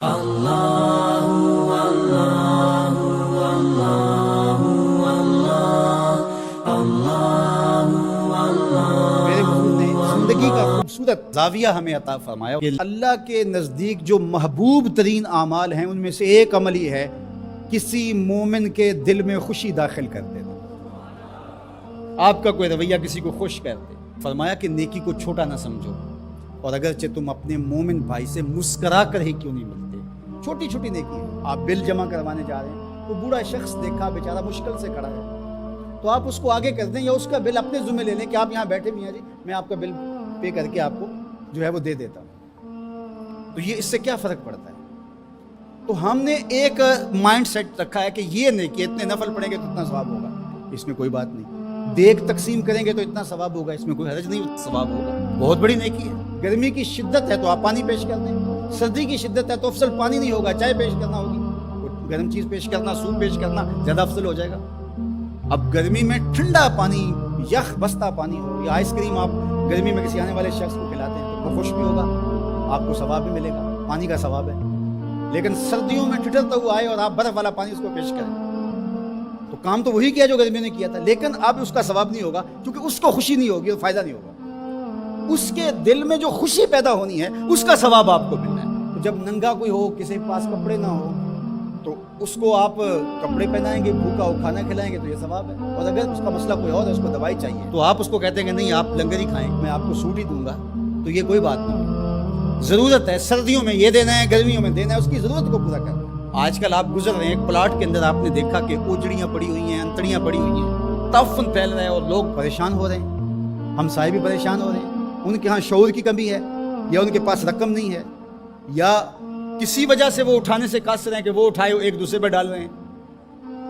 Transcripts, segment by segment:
میرے حضور نے زندگی کا خوبصورت زاویہ ہمیں عطا فرمایا کہ اللہ کے نزدیک جو محبوب ترین اعمال ہیں ان میں سے ایک عمل ہی ہے کسی مومن کے دل میں خوشی داخل کر دینا۔ آپ کا کوئی رویہ کسی کو خوش کر دے، فرمایا کہ نیکی کو چھوٹا نہ سمجھو، اور اگرچہ تم اپنے مومن بھائی سے مسکرا کر ہی کیوں نہیں ملتے، چھوٹی چھوٹی نیکی ہے۔ آپ بل جمع کروانے جا رہے ہیں، تو بوڑھا شخص دیکھا بیچارہ مشکل سے کھڑا ہے، تو آپ اس کو آگے کر دیں یا اس کا بل اپنے ذمہ لے لیں کہ آپ یہاں بیٹھے بھی ہیں جی، میں آپ کا بل پے کر کے آپ کو جو ہے وہ دے دیتا ہوں۔ تو یہ اس سے کیا فرق پڑتا ہے؟ تو ہم نے ایک مائنڈ سیٹ رکھا ہے کہ یہ نہیں کہ اتنے نفل پڑھیں گے تو اتنا ثواب ہوگا، اس میں کوئی بات نہیں۔ دیگ تقسیم کریں گے تو اتنا ثواب ہوگا، اس میں کوئی حرج نہیں، ثواب ہوگا، بہت بڑی نیکی ہے۔ گرمی کی شدت ہے تو آپ پانی پیش کر دیں، سردی کی شدت ہے تو افضل پانی نہیں ہوگا، چائے پیش کرنا ہوگی، گرم چیز پیش کرنا، سوپ پیش کرنا زیادہ افضل ہو جائے گا۔ اب گرمی میں ٹھنڈا پانی، یخ بستہ پانی ہو یا آئس کریم آپ گرمی میں کسی آنے والے شخص کو کھلاتے ہیں تو وہ خوش بھی ہوگا، آپ کو ثواب بھی ملے گا، پانی کا ثواب ہے۔ لیکن سردیوں میں ٹھٹرتا ہوا آئے اور آپ برف والا پانی اس کو پیش کریں تو کام تو وہی کیا جو گرمیوں نے کیا تھا، لیکن اب اس کا ثواب نہیں ہوگا کیونکہ اس کو خوشی نہیں ہوگی اور فائدہ نہیں ہوگا۔ اس کے دل میں جو خوشی پیدا ہونی ہے اس کا ثواب آپ کو ملنا ہے۔ تو جب ننگا کوئی ہو، کسی کے پاس کپڑے نہ ہو، تو اس کو آپ کپڑے پہنائیں گے، بھوکا ہو کھانا کھلائیں گے تو یہ ثواب ہے۔ اور اگر اس کا مسئلہ کوئی اور ہے، اس کو دوائی چاہیے، تو آپ اس کو کہتے ہیں کہ نہیں آپ لنگر ہی کھائیں، میں آپ کو سوٹ ہی دوں گا، تو یہ کوئی بات نہیں۔ ضرورت ہے سردیوں میں یہ دینا ہے، گرمیوں میں دینا ہے، اس کی ضرورت کو پورا کرنا ہے۔ آج کل آپ گزر رہے ہیں ایک پلاٹ کے اندر، آپ نے دیکھا کہ اوجڑیاں پڑی ہوئی ہیں، انتڑیاں پڑی ہوئی ہیں، تعفن پھیل رہا ہے اور لوگ پریشان ہو رہے ہیں، ہمسائے بھی پریشان ہو رہے ہیں۔ ان کے ہاں شعور کی کمی ہے، یا ان کے پاس رقم نہیں ہے، یا کسی وجہ سے وہ اٹھانے سے قاصر ہیں کہ وہ اٹھائے ایک دوسرے پہ ڈال رہے ہیں۔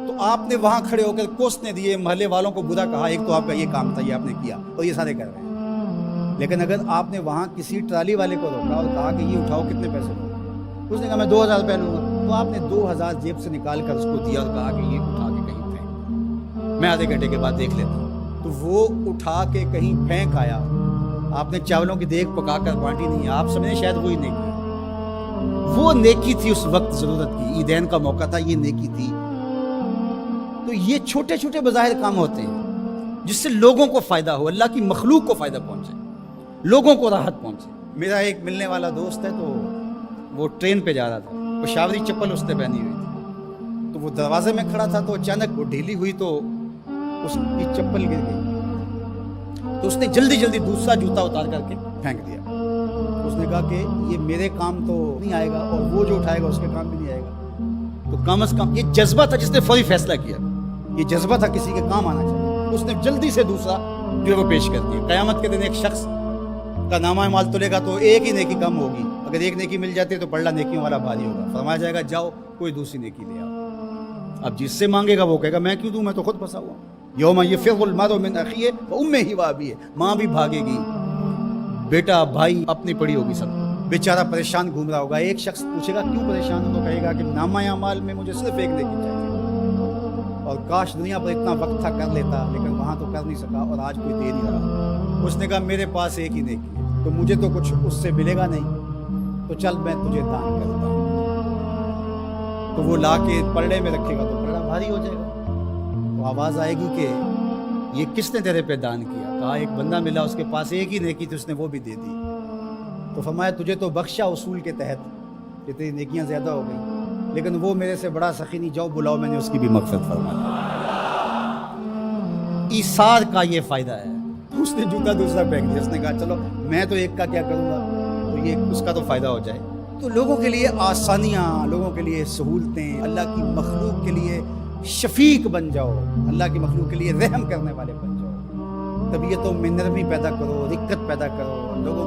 تو آپ نے وہاں کھڑے ہو کر کوسنے دیے، محلے والوں کو برا کہا، ایک تو آپ کا یہ کام تھا، یہ آپ نے کیا اور یہ سارے کر رہے ہیں۔ لیکن اگر آپ نے وہاں کسی ٹرالی والے کو روکا اور کہا کہ یہ اٹھاؤ، کتنے پیسے لو، اس نے کہا میں 2000 روپے لوں گا، تو آپ نے 2000 جیب سے نکال کر اس کو دیا اور کہا کہ یہ اٹھا کے کہیں پھینک، میں آدھے گھنٹے کے بعد دیکھ لیتا ہوں۔ تو وہ اٹھا کے کہیں پھینک آیا، آپ نے چاولوں کی دیگ پکا کر بانٹی نہیں، آپ سمجھیں شاید وہی نیکی، وہ نیکی تھی اس وقت ضرورت کی، عیدین کا موقع تھا، یہ نیکی تھی۔ تو یہ چھوٹے چھوٹے بظاہر کام ہوتے ہیں جس سے لوگوں کو فائدہ ہو، اللہ کی مخلوق کو فائدہ پہنچے، لوگوں کو راحت پہنچے۔ میرا ایک ملنے والا دوست ہے، تو وہ ٹرین پہ جا رہا تھا، پشاوری چپل اس نے پہنی ہوئی تھی، تو وہ دروازے میں کھڑا تھا، تو اچانک وہ ڈھیلی ہوئی تو اس کی چپل گر گئی، تو اس نے جلدی جلدی دوسرا جوتا اتار کر کے پھینک دیا۔ اس نے کہا کہ یہ میرے کام تو نہیں آئے گا اور وہ جو اٹھائے گا اس کے کام بھی نہیں آئے گا، تو کم از کم یہ جذبہ تھا جس نے فوری فیصلہ کیا، یہ جذبہ تھا کسی کے کام آنا چاہیے، اس نے جلدی سے دوسرا جو ہے وہ پیش کر دیا۔ قیامت کے دن ایک شخص کا نامہ اعمال تلے گا تو ایک ہی نیکی کم ہوگی، اگر ایک نیکی مل جاتی ہے تو پڑھلا نیکیوں والا بھاری ہوگا، فرمایا جائے گا جاؤ کوئی دوسری نیکی لے آؤ۔ اب جس سے مانگے گا وہ کہے گا میں کیوں دوں، میں تو خود پھنسا ہوا ہوں۔ یوم یفر المرء من اخیہ وامہ وابیہ، ماں بھی بھاگے گی، بیٹا بھائی اپنی پڑی ہوگی، سب بیچارہ پریشان گھوم رہا ہوگا۔ ایک شخص پوچھے گا کیوں پریشان ہو، تو کہے گا کہ نامہ اعمال میں مجھے صرف ایک نیکی چاہیے، اور کاش دنیا پر اتنا وقت تھا کر لیتا، لیکن وہاں تو کر نہیں سکا اور آج کوئی دے نہیں رہا۔ اس نے کہا میرے پاس ایک ہی نیکی ہے، تو مجھے تو کچھ اس سے ملے گا نہیں، تو چل میں تجھے دان کرتا ہوں۔ تو وہ لا کے پلڑے میں رکھے گا تو پلڑا بھاری ہو جائے گا، تو آواز آئے گی کہ یہ کس نے تیرے پہ دان کیا؟ کہا ایک بندہ ملا، اس کے پاس ایک ہی نیکی تھی، اس نے وہ بھی دے دی۔ تو فرمایا تجھے تو بخشا اصول کے تحت کہ تیری نیکیاں زیادہ ہو گئی، لیکن وہ میرے سے بڑا سخی نہیں، جاؤ بلاؤ، میں نے اس کی بھی مغفرت فرمائی۔ ایثار کا یہ فائدہ ہے۔ اس نے جوتا دوسرا پھینک دیا، اس نے کہا چلو میں تو ایک کا کیا کروں گا، تو یہ اس کا تو فائدہ ہو جائے۔ تو لوگوں کے لیے آسانیاں، لوگوں کے لیے سہولتیں، اللہ کی مخلوق کے لیے شفیق بن جاؤ، اللہ کی مخلوق کے لیے رحم کرنے والے بن جاؤ، طبیعتوں میں نرمی پیدا کرو، رقت پیدا کرو، لوگوں